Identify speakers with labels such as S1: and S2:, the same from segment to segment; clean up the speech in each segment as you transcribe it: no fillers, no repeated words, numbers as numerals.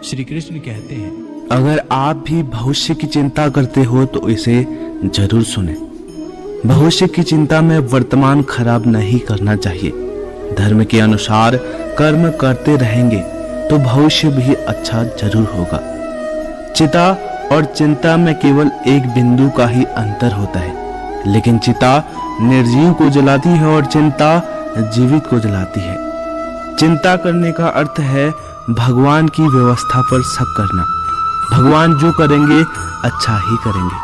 S1: श्री कृष्ण कहते हैं,
S2: अगर आप भी भविष्य की चिंता करते हो तो इसे जरूर सुने। भविष्य की चिंता में वर्तमान खराब नहीं करना चाहिए। धर्म के अनुसार कर्म करते रहेंगे तो भविष्य भी अच्छा जरूर होगा। चिता और चिंता में केवल एक बिंदु का ही अंतर होता है, लेकिन चिता निर्जीव को जलाती है और चिंता जीवित को जलाती है। चिंता करने का अर्थ है भगवान की व्यवस्था पर शक करना। भगवान जो करेंगे अच्छा ही करेंगे।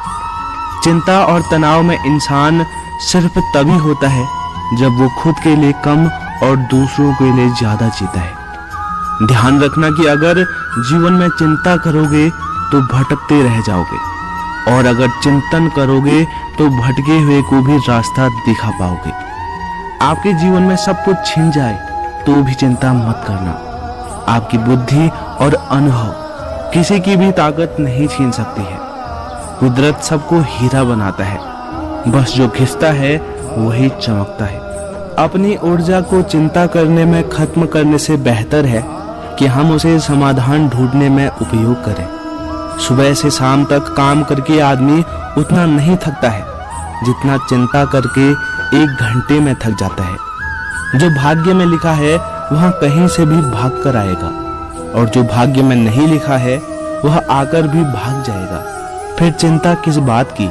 S2: चिंता और तनाव में इंसान सिर्फ तभी होता है जब वो खुद के लिए कम और दूसरों के लिए ज्यादा जीता है। ध्यान रखना कि अगर जीवन में चिंता करोगे तो भटकते रह जाओगे, और अगर चिंतन करोगे तो भटके हुए को भी रास्ता दिखा पाओगे। आपके जीवन में सब कुछ छिन जाए तो भी चिंता मत करना। आपकी बुद्धि और अनुभव किसी की भी ताकत नहीं छीन सकती है। कुदरत सबको हीरा बनाता है, बस जो घिसता है वही चमकता है। अपनी ऊर्जा को चिंता करने में खत्म करने से बेहतर है कि हम उसे समाधान ढूंढने में उपयोग करें। सुबह से शाम तक काम करके आदमी उतना नहीं थकता है जितना चिंता करके 1 घंटे में थक जाता है। जो भाग्य में लिखा है वह कहीं से भी भाग कर आएगा, और जो भाग्य में नहीं लिखा है वह आकर भी भाग जाएगा। फिर चिंता किस बात की?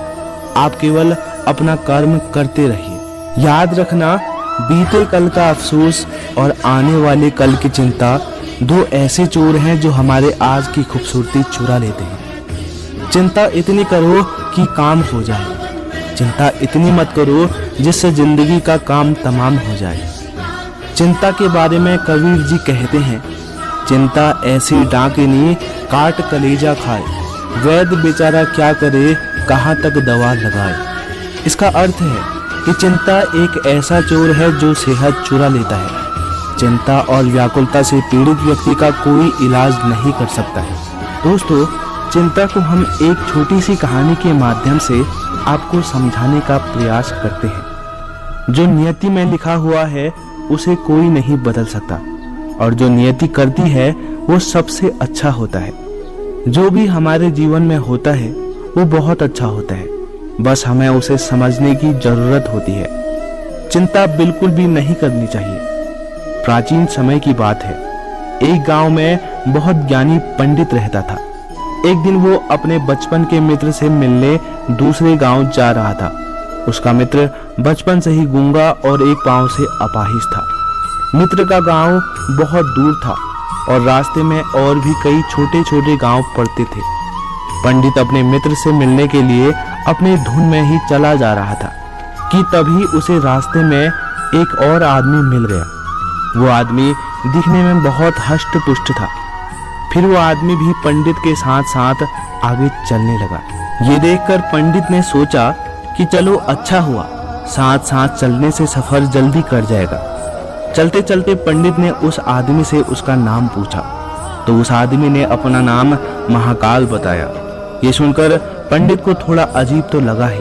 S2: आप केवल अपना कर्म करते रहिए। याद रखना, बीते कल का अफसोस और आने वाले कल की चिंता 2 ऐसे चोर हैं जो हमारे आज की खूबसूरती चुरा लेते हैं। चिंता इतनी करो कि काम हो जाए। चिंता इतनी मत करो जिससे जिंदगी का काम तमाम हो जाए। चिंता के बारे में कबीर जी कहते हैं, चिंता ऐसी डाकिनी काट कलेजा खाए, वैद्य बेचारा क्या करे कहाँ तक दवा लगाए। इसका अर्थ है कि चिंता एक ऐसा चोर है जो सेहत चुरा लेता है। चिंता और व्याकुलता से पीड़ित व्यक्ति का कोई इलाज नहीं कर सकता है। दोस्तों, चिंता को हम एक छोटी सी कहानी के माध्यम से आपको समझाने का प्रयास करते हैं। जो नियति में लिखा हुआ है उसे कोई नहीं बदल सकता, और जो नियति करती है वो सबसे अच्छा होता है। जो भी हमारे जीवन में होता है वो बहुत अच्छा होता है, बस हमें उसे समझने की जरूरत होती है। चिंता बिल्कुल भी नहीं करनी चाहिए। प्राचीन समय की बात है, एक गांव में बहुत ज्ञानी पंडित रहता था। एक दिन वो अपने बचपन के मित्र से मिलने दूसरे गांव जा रहा था। उसका मित्र बचपन से ही गूंगा और एक पांव से अपाहिज था। मित्र का गांव बहुत दूर था और रास्ते में और भी कई छोटे छोटे गांव पड़ते थे। पंडित अपने मित्र से मिलने के लिए अपने धुन में ही चला जा रहा था कि तभी उसे रास्ते में एक और आदमी मिल गया। वो आदमी दिखने में बहुत हष्ट पुष्ट था। फिर वो आदमी भी पंडित के साथ साथ आगे चलने लगा। ये देखकर पंडित ने सोचा कि चलो अच्छा हुआ, साथ साथ चलने से सफर जल्दी कर जाएगा। चलते चलते पंडित ने उस आदमी से उसका नाम पूछा, तो उस आदमी ने अपना नाम महाकाल बताया। ये सुनकर पंडित को थोड़ा अजीब तो लगा ही,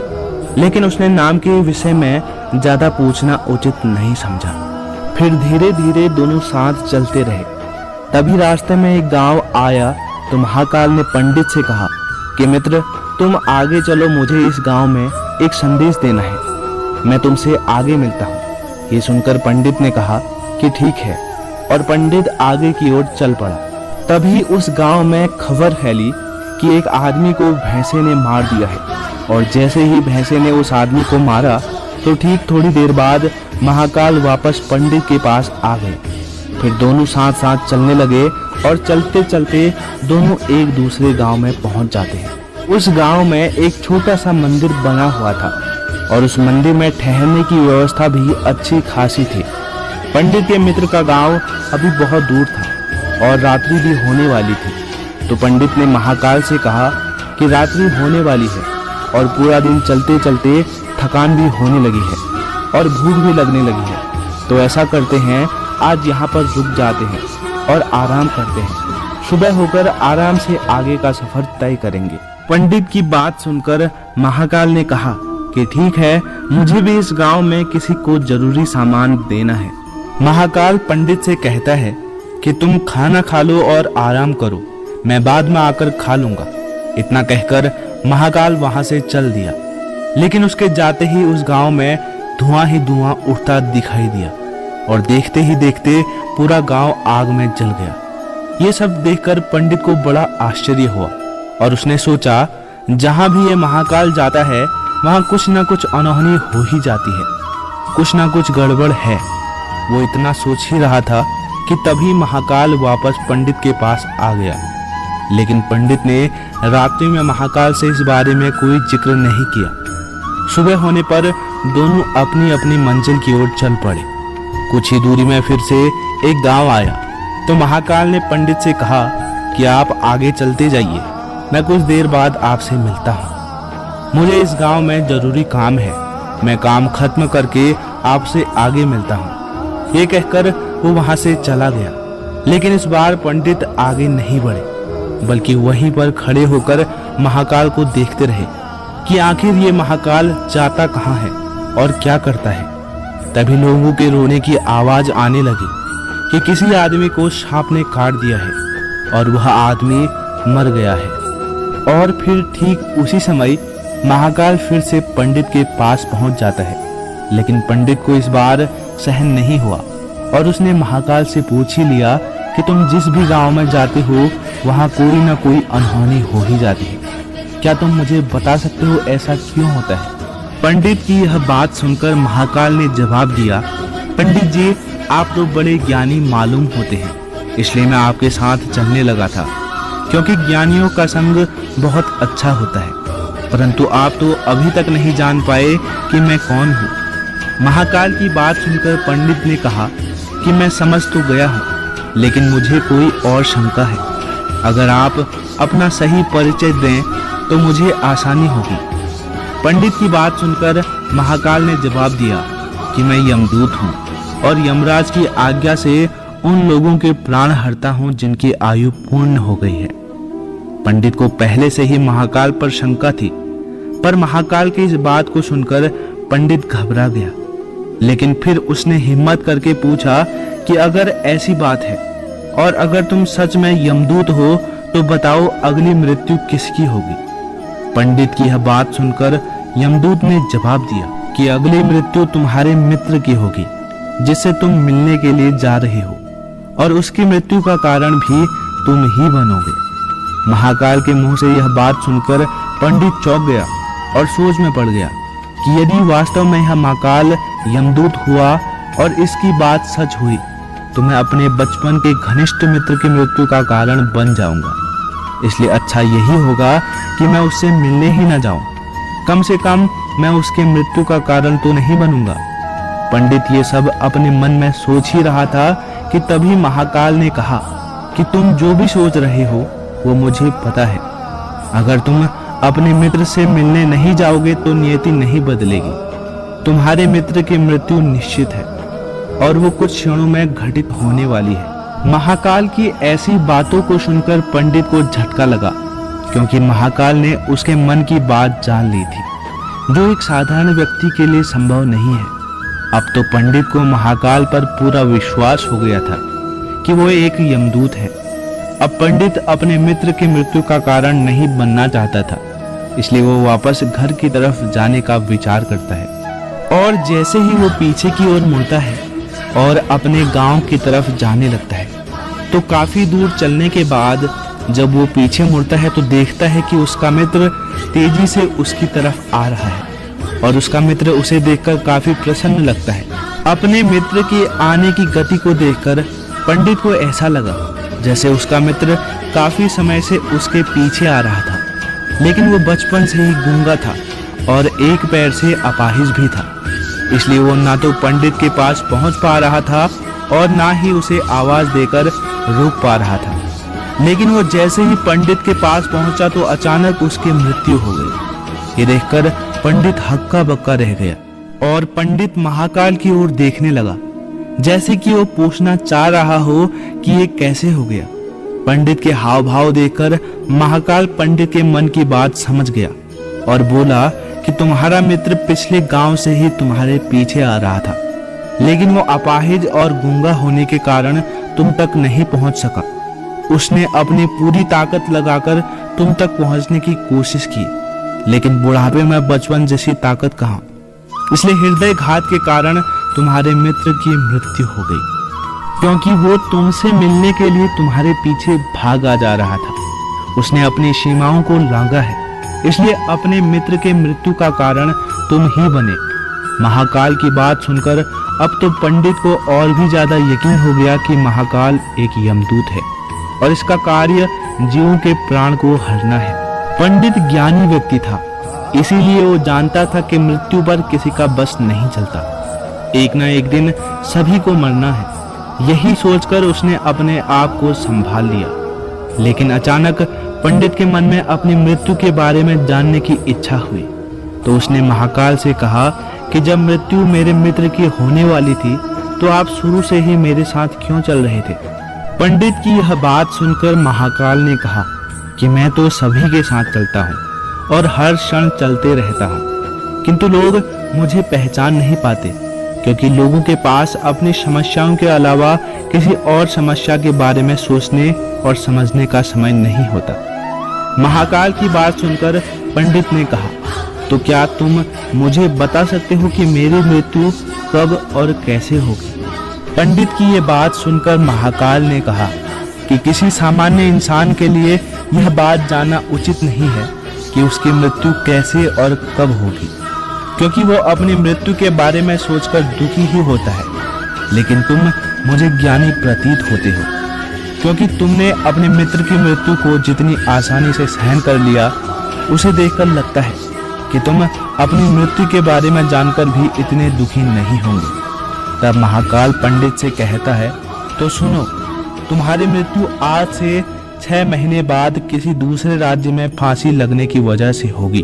S2: लेकिन उसने नाम के विषय में ज्यादा पूछना उचित नहीं समझा। फिर धीरे धीरे दोनों साथ चलते रहे। तभी रास्ते में एक गांव आया तो महाकाल ने पंडित से कहा कि मित्र, तुम आगे चलो, मुझे इस गांव में एक संदेश देना है, मैं तुमसे आगे मिलता हूँ। ये सुनकर पंडित ने कहा कि ठीक है, और पंडित आगे की ओर चल पड़ा। तभी उस गांव में खबर फैली कि एक आदमी को भैंसे ने मार दिया है, और जैसे ही भैंसे ने उस आदमी को मारा तो ठीक थोड़ी देर बाद महाकाल वापस पंडित के पास आ गए। फिर दोनों साथ साथ चलने लगे और चलते चलते दोनों एक दूसरे गांव में पहुंच जाते हैं। उस गांव में एक छोटा सा मंदिर बना हुआ था, और उस मंदिर में ठहरने की व्यवस्था भी अच्छी खासी थी। पंडित के मित्र का गांव अभी बहुत दूर था और रात्रि भी होने वाली थी। तो पंडित ने महाकाल से कहा कि रात्रि होने वाली है और पूरा दिन चलते चलते थकान भी होने लगी है और भूख भी लगने लगी है, तो ऐसा करते हैं, आज यहाँ पर रुक जाते हैं और आराम करते हैं। सुबह होकर आराम से आगे का सफर तय करेंगे। पंडित की बात सुनकर महाकाल ने कहा कि ठीक है, मुझे भी इस गांव में किसी को जरूरी सामान देना है। महाकाल पंडित से कहता है कि तुम खाना खा लो और आराम करो, मैं बाद में आकर खा लूंगा। इतना कहकर महाकाल वहां से चल दिया। लेकिन उसके जाते ही उस गांव में धुआं ही धुआं उठता दिखाई दिया और देखते ही देखते पूरा गांव आग में जल गया। ये सब देखकर पंडित को बड़ा आश्चर्य हुआ और उसने सोचा, जहां भी ये महाकाल जाता है वहां कुछ ना कुछ अनहोनी हो ही जाती है, कुछ ना कुछ गड़बड़ है। वो इतना सोच ही रहा था कि तभी महाकाल वापस पंडित के पास आ गया। लेकिन पंडित ने रात्रि में महाकाल से इस बारे में कोई जिक्र नहीं किया। सुबह होने पर दोनों अपनी अपनी मंजिल की ओर चल पड़े। कुछ ही दूरी में फिर से एक गांव आया तो महाकाल ने पंडित से कहा कि आप आगे चलते जाइए, मैं कुछ देर बाद आपसे मिलता हूँ। मुझे इस गांव में जरूरी काम है, मैं काम खत्म करके आपसे आगे मिलता हूँ। ये कहकर वो वहां से चला गया। लेकिन इस बार पंडित आगे नहीं बढ़े, बल्कि वहीं पर खड़े होकर महाकाल को देखते रहे कि आखिर ये महाकाल जाता कहाँ है और क्या करता है। तभी लोगों के रोने की आवाज आने लगी कि किसी आदमी को सांप ने काट दिया है और वह आदमी मर गया है। और फिर ठीक उसी समय महाकाल फिर से पंडित के पास पहुंच जाता है। लेकिन पंडित को इस बार सहन नहीं हुआ और उसने महाकाल से पूछ ही लिया कि तुम जिस भी गांव में जाते हो वहां कोई ना कोई अनहोनी हो ही जाती है, क्या तुम मुझे बता सकते हो ऐसा क्यों होता है? पंडित की यह बात सुनकर महाकाल ने जवाब दिया, पंडित जी आप तो बड़े ज्ञानी मालूम होते हैं, इसलिए मैं आपके साथ चलने लगा था, क्योंकि ज्ञानियों का संग बहुत अच्छा होता है। परंतु आप तो अभी तक नहीं जान पाए कि मैं कौन हूँ। महाकाल की बात सुनकर पंडित ने कहा कि मैं समझ तो गया हूँ, लेकिन मुझे कोई और शंका है। अगर आप अपना सही परिचय दें तो मुझे आसानी होगी। पंडित की बात सुनकर महाकाल ने जवाब दिया कि मैं यमदूत हूँ और यमराज की आज्ञा से उन लोगों के प्राण हरता हूँ जिनकी आयु पूर्ण हो गई है। पंडित को पहले से ही महाकाल पर शंका थी, पर महाकाल की इस बात को सुनकर पंडित घबरा गया। लेकिन फिर उसने हिम्मत करके पूछा कि अगर ऐसी बात है और अगर तुम सच में यमदूत हो तो बताओ अगली मृत्यु किसकी होगी? पंडित की यह बात सुनकर यमदूत ने जवाब दिया कि अगली मृत्यु तुम्हारे मित्र की होगी जिससे तुम मिलने के लिए जा रहे हो, और उसकी मृत्यु का कारण भी तुम ही बनोगे। महाकाल के मुंह से यह बात सुनकर पंडित चौंक गया और सोच में पड़ गया कि यदि वास्तव में यह महाकाल यमदूत हुआ और इसकी बात सच हुई तो मैं अपने बचपन के घनिष्ठ मित्र की मृत्यु का कारण बन जाऊंगा। इसलिए अच्छा यही होगा कि मैं उससे मिलने ही न जाऊं, कम से कम मैं उसके मृत्यु का कारण तो नहीं बनूंगा। पंडित ये सब अपने मन में सोच ही रहा था कि तभी महाकाल ने कहा कि तुम जो भी सोच रहे हो वो मुझे पता है। अगर तुम अपने मित्र से मिलने नहीं जाओगे तो नियति नहीं बदलेगी। तुम्हारे मित्र की मृत्यु निश्चित है और वो कुछ क्षणों में घटित होने वाली है। महाकाल की ऐसी बातों को सुनकर पंडित को झटका लगा, क्योंकि महाकाल ने उसके मन की बात जान ली थी, जो एक साधारण व्यक्ति के लिए संभव नहीं है। अब तो पंडित को महाकाल पर पूरा विश्वास हो गया था कि वो एक यमदूत है। अब पंडित अपने मित्र की मृत्यु का कारण नहीं बनना चाहता था, इसलिए वो वापस घर की तरफ जाने का विचार करता है। और जैसे ही वो पीछे की ओर मुड़ता है और अपने गांव की तरफ जाने लगता है, तो काफी दूर चलने के बाद जब वो पीछे मुड़ता है तो देखता है कि उसका मित्र तेजी से उसकी तरफ आ रहा है और उसका मित्र उसे देखकर काफी प्रसन्न लगता है। अपने मित्र के आने की गति को देखकर पंडित को ऐसा लगा जैसे उसका मित्र काफी समय से उसके पीछे आ रहा था, लेकिन वो बचपन से ही गूंगा था और एक पैर से अपाहिज भी था, इसलिए वो ना तो पंडित के पास पहुंच पा रहा था और ना ही उसे आवाज देकर रोक पा रहा था। लेकिन वो जैसे ही पंडित के पास पहुंचा तो अचानक उसकी मृत्यु हो गई। ये देखकर पंडित हक्का बक्का रह गया और पंडित महाकाल की ओर देखने लगा, जैसे कि वो पूछना चाह रहा हो कि ये कैसे हो गया। पंडित के हाव भाव देखकर महाकाल पंडित के मन की बात समझ गया और बोला कि तुम्हारा मित्र पिछले गांव से ही तुम्हारे पीछे आ रहा था, लेकिन वो अपाहिज और गूंगा होने के कारण तुम तक नहीं पहुंच सका। उसने अपनी पूरी ताकत लगाकर तुम तक पहुंचने की कोशिश की, लेकिन बुढ़ापे में बचपन जैसी ताकत कहाँ। इसलिए हृदय घात के कारण तुम्हारे मित्र की मृत्यु हो गई, क्योंकि वो तुमसे मिलने के लिए तुम्हारे पीछे भागा जा रहा था। उसने अपनी सीमाओं को लांघा है, इसलिए अपने मित्र के मृत्यु का कारण तुम ही बने। महाकाल की बात सुनकर अब तो पंडित को और भी ज्यादा यकीन हो गया कि महाकाल एक यमदूत है और इसका कार्य जीवों के प्राण को हरना है। पंडित ज्ञानी व्यक्ति था, इसीलिए वो जानता था कि मृत्यु पर किसी का बस नहीं चलता। एक ना एक दिन सभी को मरना है, यही सोचकर उसने अपने आप को संभाल लिया। लेकिन अचानक पंडित के मन में अपनी मृत्यु के बारे में जानने की इच्छा हुई, तो उसने महाकाल से कहा कि जब मृत्यु मेरे मित्र की होने वाली थी तो आप शुरू से ही मेरे साथ क्यों चल रहे थे। पंडित की यह बात सुनकर महाकाल ने कहा कि मैं तो सभी के साथ चलता हूँ और हर क्षण चलते रहता हूँ, किंतु लोग मुझे पहचान नहीं पाते, क्योंकि लोगों के पास अपनी समस्याओं के अलावा किसी और समस्या के बारे में सोचने और समझने का समय नहीं होता। महाकाल की बात सुनकर पंडित ने कहा, तो क्या तुम मुझे बता सकते हो कि मेरी मृत्यु कब और कैसे होगी। पंडित की ये बात सुनकर महाकाल ने कहा कि किसी सामान्य इंसान के लिए यह बात जानना उचित नहीं है कि उसकी मृत्यु कैसे और कब होगी, क्योंकि वो अपनी मृत्यु के बारे में सोचकर दुखी ही होता है। लेकिन तुम मुझे ज्ञानी प्रतीत होते हो, क्योंकि तुमने अपने मित्र की मृत्यु को जितनी आसानी से सहन कर लिया, उसे देखकर लगता है कि तुम अपनी मृत्यु के बारे में जानकर भी इतने दुखी नहीं होंगे। तब महाकाल पंडित से कहता है, तो सुनो, तुम्हारी मृत्यु आज से 6 महीने बाद किसी दूसरे राज्य में फांसी लगने की वजह से होगी,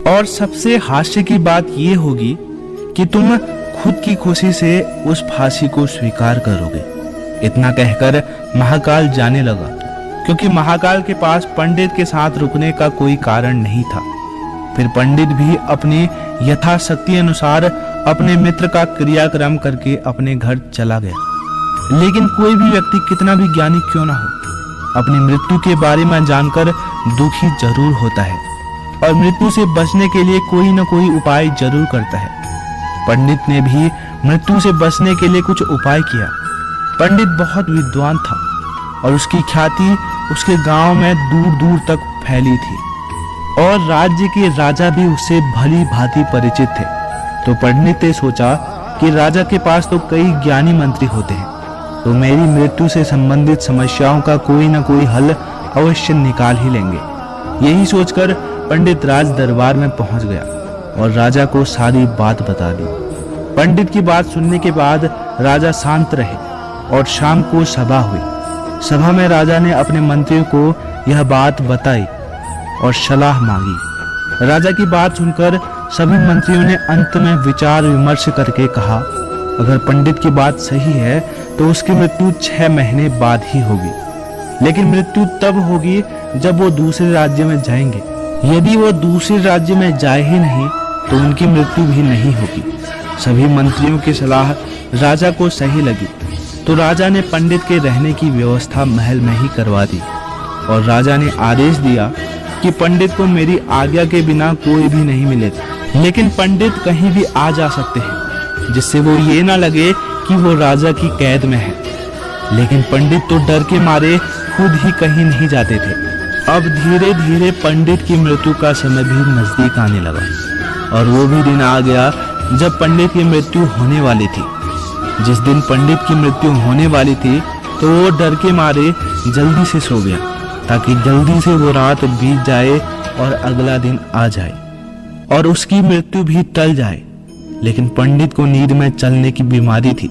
S2: और सबसे हास्य की बात ये होगी कि तुम खुद की खुशी से उस फांसी को स्वीकार करोगे। इतना कहकर महाकाल जाने लगा, क्योंकि महाकाल के पास पंडित के साथ रुकने का कोई कारण नहीं था। फिर पंडित भी अपनी यथाशक्ति अनुसार अपने मित्र का क्रियाक्रम करके अपने घर चला गया। लेकिन कोई भी व्यक्ति कितना भी ज्ञानी क्यों ना हो, अपनी मृत्यु के बारे में जानकर दुखी जरूर होता है और मृत्यु से बचने के लिए कोई न कोई उपाय जरूर करता है। पंडित ने भी मृत्यु से बचने के लिए कुछ उपाय किया। पंडित बहुत विद्वान था और उसकी ख्याति उसके गांव में दूर दूर तक फैली थी और राज्य के राजा भी उससे भली भांति परिचित थे। तो पंडित ने सोचा कि राजा के पास तो कई ज्ञानी मंत्री होते हैं, तो मेरी मृत्यु से संबंधित समस्याओं का कोई न कोई हल अवश्य निकाल ही लेंगे। यही सोचकर पंडित राज दरबार में पहुंच गया और राजा को सारी बात बता दी। पंडित की बात सुनने के बाद राजा शांत रहे और शाम को सभा हुई। सभा में राजा ने अपने मंत्रियों को यह बात बताई और सलाह मांगी। राजा की बात सुनकर सभी मंत्रियों ने अंत में विचार विमर्श करके कहा, अगर पंडित की बात सही है तो उसकी मृत्यु 6 महीने बाद ही होगी, लेकिन मृत्यु तब होगी जब वो दूसरे राज्य में जाएंगे। यदि वो दूसरे राज्य में जाए ही नहीं तो उनकी मृत्यु भी नहीं होगी। सभी मंत्रियों की सलाह राजा को सही लगी, तो राजा ने पंडित के रहने की व्यवस्था महल में ही करवा दी और राजा ने आदेश दिया कि पंडित को मेरी आज्ञा के बिना कोई भी नहीं मिलेगा, लेकिन पंडित कहीं भी आ जा सकते हैं, जिससे वो ये ना लगे कि वो राजा की कैद में है। लेकिन पंडित तो डर के मारे खुद ही कहीं नहीं जाते थे। अब धीरे धीरे पंडित की मृत्यु का समय भी नजदीक आने लगा और वो भी दिन आ गया जब पंडित की मृत्यु होने वाली थी। जिस दिन पंडित की मृत्यु होने वाली थी तो वो डर के मारे जल्दी से सो गया, ताकि जल्दी से वो रात बीत जाए और अगला दिन आ जाए और उसकी मृत्यु भी टल जाए। लेकिन पंडित को नींद में चलने की बीमारी थी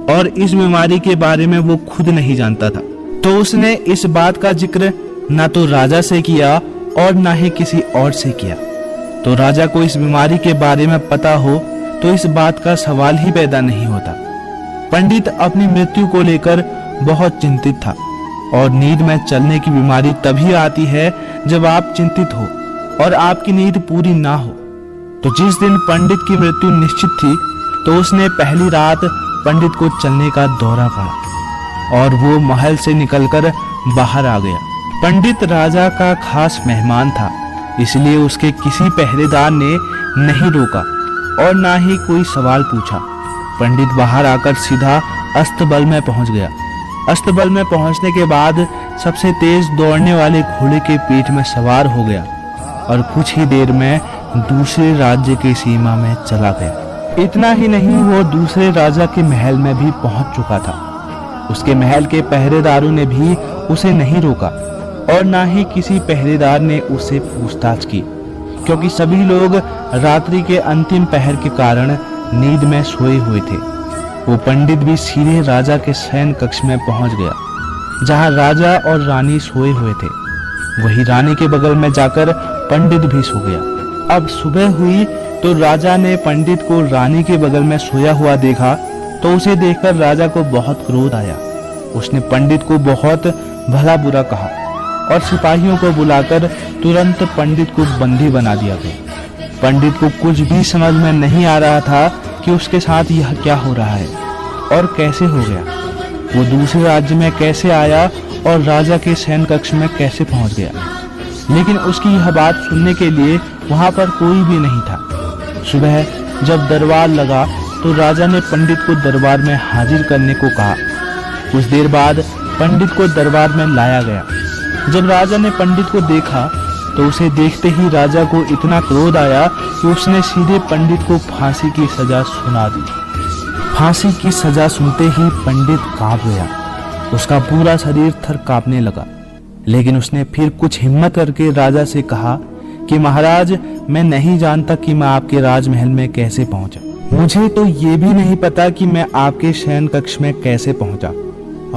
S2: और इस बीमारी के बारे में वो खुद नहीं जानता था, तो उसने इस बात का जिक्र ना तो राजा से किया और ना ही किसी और से किया। तो राजा को इस बीमारी के बारे में पता हो तो इस बात का सवाल ही पैदा नहीं होता। पंडित अपनी मृत्यु को लेकर बहुत चिंतित था और नींद में चलने की बीमारी तभी आती है जब आप चिंतित हो और आपकी नींद पूरी ना हो। तो जिस दिन पंडित की मृत्यु निश्चित थी तो उसने पहली रात पंडित को चलने का दौरा पड़ा। और वो महल से निकलकर बाहर आ गया। पंडित राजा का खास मेहमान था, इसलिए उसके किसी पहरेदार ने नहीं रोका और ना ही कोई सवाल पूछा। पंडित बाहर आकर सीधा अस्तबल में पहुंच गया। अस्तबल में पहुंचने के बाद सबसे तेज दौड़ने वाले घोड़े के पीठ में सवार हो गया और कुछ ही देर में दूसरे राज्य की सीमा में चला गया। इतना ही नहीं, वो दूसरे राजा के महल में भी पहुंच चुका था। उसके महल के पहरेदारों ने भी उसे नहीं रोका और ना ही किसी पहरेदार ने उससे पूछताछ की, क्योंकि सभी लोग रात्रि के अंतिम पहर के कारण नींद में सोए हुए थे। वो पंडित भी सीधे राजा के शयन कक्ष में पहुंच गया, जहां राजा और रानी सोए हुए थे। वही रानी के बगल में जाकर पंडित भी सो गया। अब सुबह हुई तो राजा ने पंडित को रानी के बगल में सोया हुआ देखा, तो उसे देखकर राजा को बहुत क्रोध आया। उसने पंडित को बहुत भला बुरा कहा और सिपाहियों को बुलाकर तुरंत पंडित को बंदी बना दिया गया। पंडित को कुछ भी समझ में नहीं आ रहा था कि उसके साथ यह क्या हो रहा है और कैसे हो गया। वो दूसरे राज्य में कैसे आया और राजा के शयन कक्ष में कैसे पहुंच गया। लेकिन उसकी यह बात सुनने के लिए वहां पर कोई भी नहीं था। सुबह जब दरबार लगा तो राजा ने पंडित को दरबार में हाजिर करने को कहा। कुछ देर बाद पंडित को दरबार में लाया गया। जब राजा ने पंडित को देखा तो उसे देखते ही राजा को इतना क्रोध आया कि उसने सीधे पंडित को फांसी की सजा सुना दी। फांसी की सजा सुनते ही पंडित कांप गया। उसका पूरा शरीर थर कांपने लगा। लेकिन उसने फिर कुछ हिम्मत करके राजा से कहा कि महाराज, मैं नहीं जानता कि मैं आपके राजमहल में कैसे पहुंचा। मुझे तो ये भी नहीं पता कि मैं आपके शयन कक्ष में कैसे पहुंचा,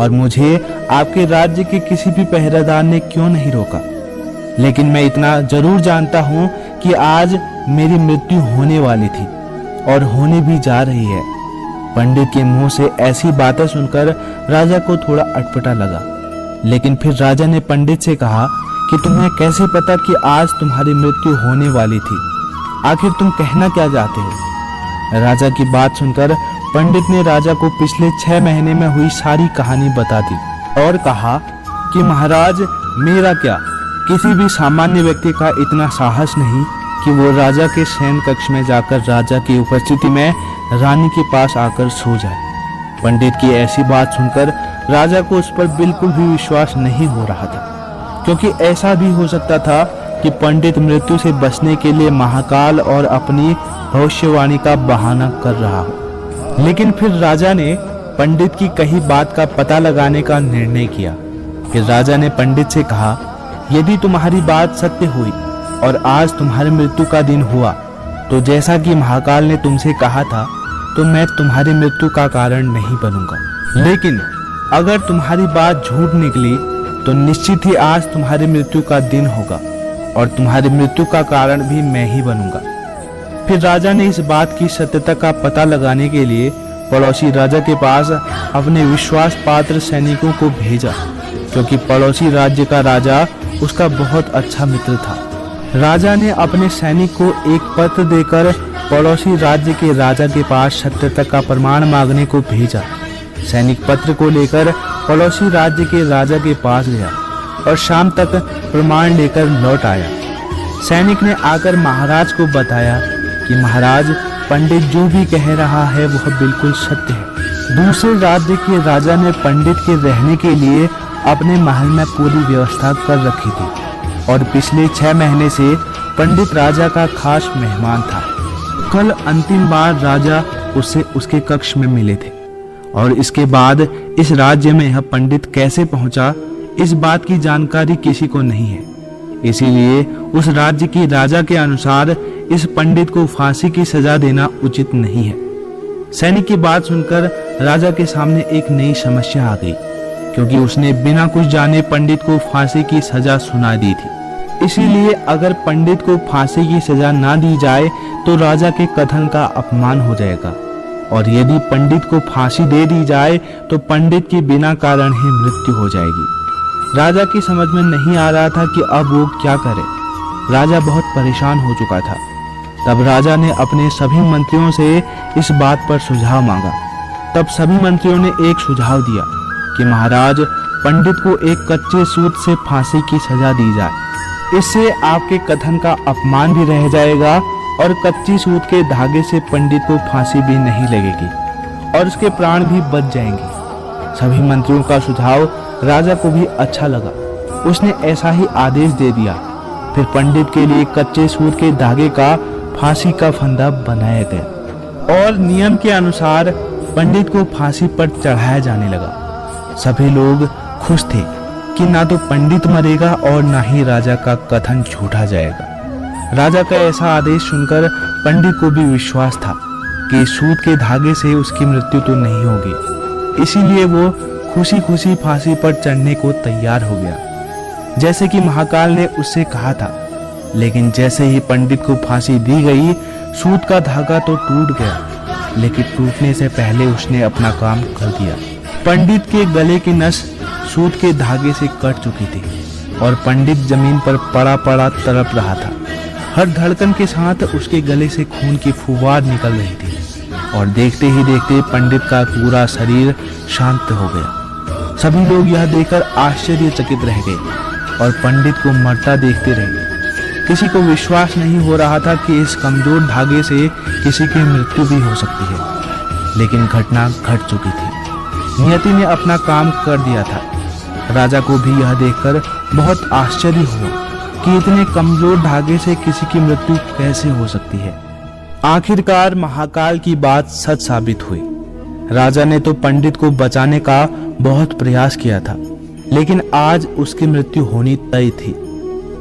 S2: और मुझे आपके राज्य के किसी भी पहरेदार ने क्यों नहीं रोका। लेकिन मैं इतना जरूर जानता हूँ कि आज मेरी मृत्यु होने वाली थी और होने भी जा रही है। पंडित के मुंह से ऐसी बातें सुनकर राजा को थोड़ा अटपटा लगा। लेकिन फिर राजा ने पंडित से कहा कि तुम्हें कैसे पता कि आज तुम्हारी मृत्यु होने वाली थी? आखिर तुम कहना क्या चाहते हो? राजा की बात सुनकर पंडित ने राजा को पिछले 6 महीने में हुई सारी कहानी बता दी और कहा कि महाराज, मेरा क्या, किसी भी सामान्य व्यक्ति का इतना साहस नहीं कि वो राजा के शयन कक्ष में जाकर राजा की उपस्थिति में रानी के पास आकर सो जाए। पंडित की ऐसी बात सुनकर राजा को उस पर बिल्कुल भी विश्वास नहीं हो रहा था, क्योंकि ऐसा भी हो सकता था कि पंडित मृत्यु से बचने के लिए महाकाल और अपनी भविष्यवाणी का बहाना कर रहा हो। लेकिन फिर राजा ने पंडित की कही बात का पता लगाने का निर्णय किया। फिर राजा ने पंडित से कहा, यदि तुम्हारी बात सत्य हुई और आज तुम्हारी मृत्यु का दिन हुआ, तो जैसा कि महाकाल ने तुमसे कहा था, तो मैं तुम्हारी मृत्यु का कारण नहीं बनूंगा। लेकिन अगर तुम्हारी बात झूठ निकली तो निश्चित ही आज तुम्हारी मृत्यु का दिन होगा और तुम्हारी मृत्यु का कारण भी मैं ही बनूंगा। फिर राजा ने इस बात की सत्यता का पता लगाने के लिए पड़ोसी राजा के पास अपने विश्वास पात्र सैनिकों को भेजा, क्योंकि पड़ोसी राज्य का राजा उसका बहुत अच्छा मित्र था। राजा ने अपने सैनिक को एक पत्र देकर पड़ोसी राज्य के राजा के पास सत्यता का प्रमाण मांगने को भेजा। सैनिक पत्र को लेकर पड़ोसी राज्य के राजा के पास गया और शाम तक प्रमाण लेकर लौट आया। सैनिक ने आकर महाराज को बताया कि महाराज, पंडित जो भी कह रहा है वह बिल्कुल सत्य है। दूसरे राज्य के राजा ने पंडित के रहने के लिए अपने महल में पूरी व्यवस्था कर रखी थी और पिछले 6 महीने से पंडित राजा का खास मेहमान था। कल अंतिम बार राजा उससे उसके कक्ष में मिले थे और इसके बाद इस राज्य में यह पंडित कैसे पहुंचा, इस बात की जानकारी किसी को नहीं है। इसीलिए उस राज्य की राजा के अनुसार इस पंडित को फांसी की सजा देना उचित नहीं है। सैनिक की बात सुनकर राजा के सामने एक नई समस्या आ गई, क्योंकि उसने बिना कुछ जाने पंडित को फांसी की सजा सुना दी थी। इसीलिए अगर पंडित को फांसी की सजा ना दी जाए तो राजा के कथन का अपमान हो जाएगा, और यदि पंडित को फांसी दे दी जाए तो पंडित की बिना कारण ही मृत्यु हो जाएगी। राजा की समझ में नहीं आ रहा था कि अब वो क्या करे। राजा बहुत परेशान हो चुका था। तब राजा ने अपने सभी मंत्रियों से इस बात पर सुझाव मांगा। तब सभी मंत्रियों ने एक सुझाव दिया कि महाराज पंडित को एक कच्चे सूत से फांसी की सजा दी जाए। इससे आपके कथन का अपमान भी रह जाएगा और कच्ची सूत के धागे से पंडित को फांसी भी नहीं लगेगी और उसके प्राण भी बच जाएंगे। सभी मंत्रियों का सुझाव राजा को भी अच्छा लगा। उसने ऐसा ही आदेश दे दिया। फिर पंडित के लिए कच्चे सूत के धागे का फांसी का फंदा बनाया गया और नियम के अनुसार पंडित को फांसी पर चढ़ाया जाने लगा। सभी लोग खुश थे कि ना तो पंडित मरेगा और ना ही राजा का कथन झूठा जाएगा। राजा का ऐसा आदेश सुनकर पंडित को भी विश्वास था कि सूत के धागे से उसकी मृत्यु तो नहीं होगी। इसीलिए वो खुशी खुशी फांसी पर चढ़ने को तैयार हो गया, जैसे कि महाकाल ने उससे कहा था। लेकिन जैसे ही पंडित को फांसी दी गई, सूत का धागा तो टूट गया, लेकिन टूटने से पहले उसने अपना काम कर दिया। पंडित के गले की नस सूत के धागे से कट चुकी थी और पंडित जमीन पर पड़ा पड़ा तड़प रहा था। हर धड़कन के साथ उसके गले से खून की फुहार निकल रही थी और देखते ही देखते पंडित का पूरा शरीर शांत हो गया। सभी लोग यह देखकर आश्चर्यचकित रह गए और पंडित को मरता देखते रह गए। किसी को विश्वास नहीं हो रहा था कि इस कमजोर धागे से किसी की मृत्यु भी हो सकती है, लेकिन घटना घट चुकी थी। नियति ने अपना काम कर दिया था। राजा को भी यह देखकर बहुत आश्चर्य हुआ कि इतने कमजोर धागे से किसी की मृत्यु कैसे हो सकती है। आखिरकार महाकाल की बात सच साबित हुई। राजा ने तो पंडित को बचाने का बहुत प्रयास किया था, लेकिन आज उसकी मृत्यु होनी तय थी,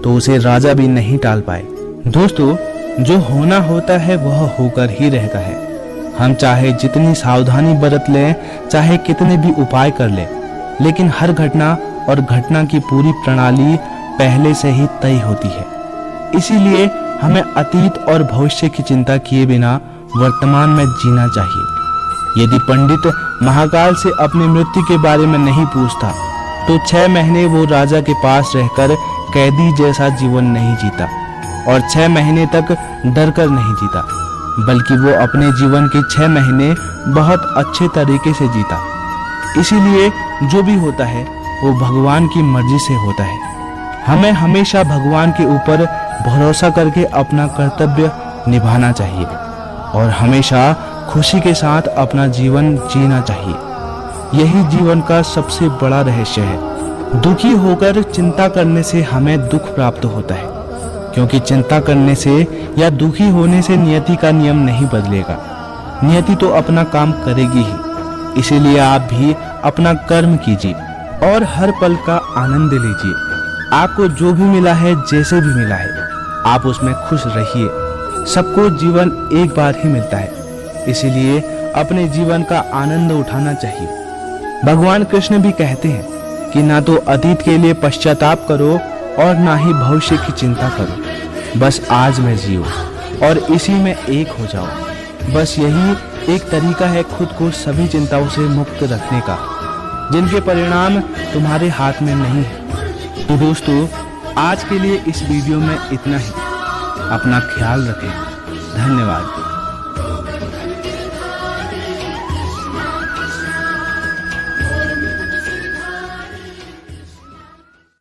S2: तो उसे राजा भी नहीं टाल पाए। दोस्तों, जो होना होता है वह होकर ही रहता है। हम चाहे जितनी सावधानी बरत लें, चाहे कितने भी उपाय कर लें, लेकिन हर घटना और घटना की पूरी प्रणाली पहले से ही तय होती है। इसीलिए हमें अतीत और भविष्य की चिंता किए बिना वर्तमान में जीना चाहिए। यदि पंडित महाकाल से अपनी मृत्यु के बारे में नहीं पूछता, तो 6 महीने वो राजा के पास रहकर कैदी जैसा जीवन नहीं जीता और 6 महीने तक डर कर नहीं जीता, बल्कि वो अपने जीवन के 6 महीने बहुत अच्छे तरीके से जीता। इसीलिए जो भी होता है वो भगवान की मर्जी से होता है। हमें हमेशा भगवान के ऊपर भरोसा करके अपना कर्तव्य निभाना चाहिए और हमेशा खुशी के साथ अपना जीवन जीना चाहिए। यही जीवन का सबसे बड़ा रहस्य है। दुखी होकर चिंता करने से हमें दुख प्राप्त होता है, क्योंकि चिंता करने से या दुखी होने से नियति का नियम नहीं बदलेगा। नियति तो अपना काम करेगी ही। इसीलिए आप भी अपना कर्म कीजिए और हर पल का आनंद लीजिए। आपको जो भी मिला है, जैसे भी मिला है, आप उसमें खुश रहिए। सबको जीवन एक बार ही मिलता है, इसीलिए अपने जीवन का आनंद उठाना चाहिए। भगवान कृष्ण भी कहते हैं कि ना तो अतीत के लिए पश्चाताप करो और ना ही भविष्य की चिंता करो, बस आज में जियो और इसी में एक हो जाओ। बस यही एक तरीका है खुद को सभी चिंताओं से मुक्त रखने का, जिनके परिणाम तुम्हारे हाथ में नहीं है। तो दोस्तों, आज के लिए इस वीडियो में इतना ही। अपना ख्याल रखें। धन्यवाद।